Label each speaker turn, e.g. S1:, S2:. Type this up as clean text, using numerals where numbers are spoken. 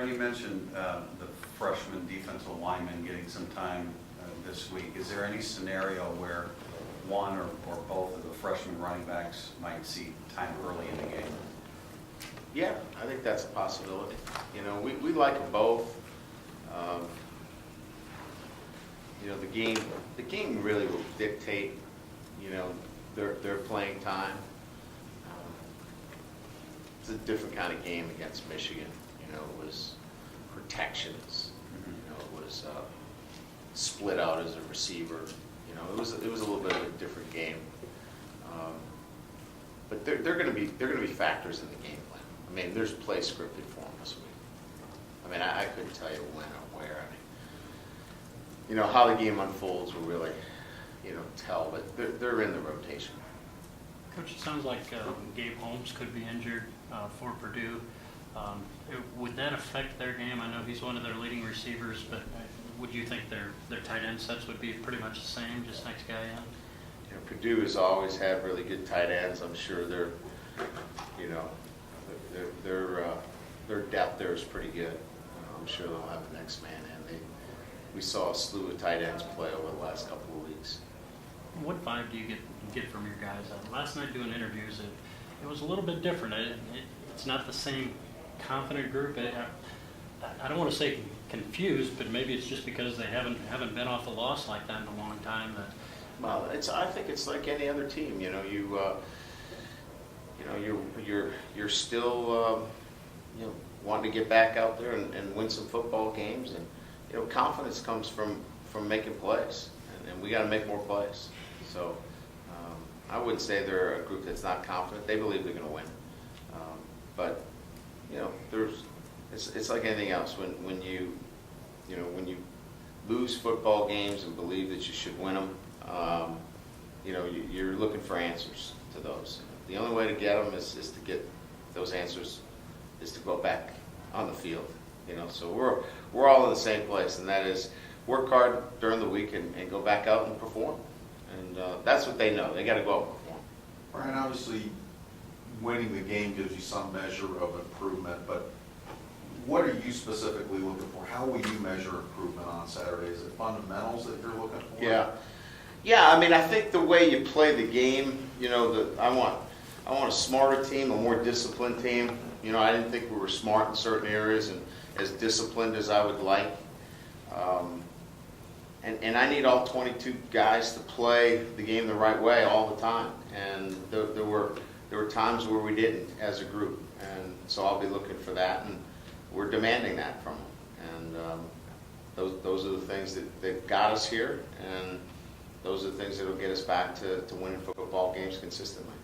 S1: You mentioned the freshman defensive lineman getting some time this week. Is there any scenario where one or both of the freshman running backs might see time early in the game?
S2: Yeah, I think that's a possibility. You know, we like them both. You know, the game really will dictate, you know, their playing time. It's a different kind of game against Michigan. You know, it was protections. You know, it was split out as a receiver. You know, it was a little bit of a different game. But they're going to be factors in the game plan. I mean, there's play scripted for them this week. I mean, I couldn't tell you when or where. I mean, you know, how the game unfolds will really, you know, tell. But they're in the rotation.
S3: Coach, it sounds like Gabe Holmes could be injured for Purdue. Would that affect their game? I know he's one of their leading receivers, but would you think their tight end sets would be pretty much the same, just next guy in?
S2: You know, Purdue has always had really good tight ends. I'm sure you know, their depth there is pretty good. I'm sure they'll have the next man in. We saw a slew of tight ends play over the last couple of weeks.
S3: What vibe do you get from your guys? Last night doing interviews, it was a little bit different. It's not the same confident group. I don't want to say confused, but maybe it's just because they haven't been off a loss like that in a long time.
S2: Well, I think it's like any other team. You know, you're still you know, wanting to get back out there and win some football games, and you know, confidence comes from making plays, and we got to make more plays. So I wouldn't say they're a group that's not confident. They believe they're going to win, but you know, it's like anything else. When you lose football games and believe that you should win them, you know, you're looking for answers to those. The only way to get them is to get those answers is to go back on the field. You know, so we're all in the same place, and that is work hard during the week and go back out and perform. And that's what they know. They got to go out and perform.
S4: Brian, obviously, winning the game gives you some measure of improvement, but what are you specifically looking for? How will you measure improvement on Saturday? Is it fundamentals that you're looking for?
S2: Yeah. I mean, I think the way you play the game, you know, I want a smarter team, a more disciplined team. You know, I didn't think we were smart in certain areas and as disciplined as I would like. And I need all 22 guys to play the game the right way all the time. And there were times where we didn't as a group. And so I'll be looking for that, and we're demanding that from them. And those are the things that got us here, and those are the things that will get us back to winning football games consistently.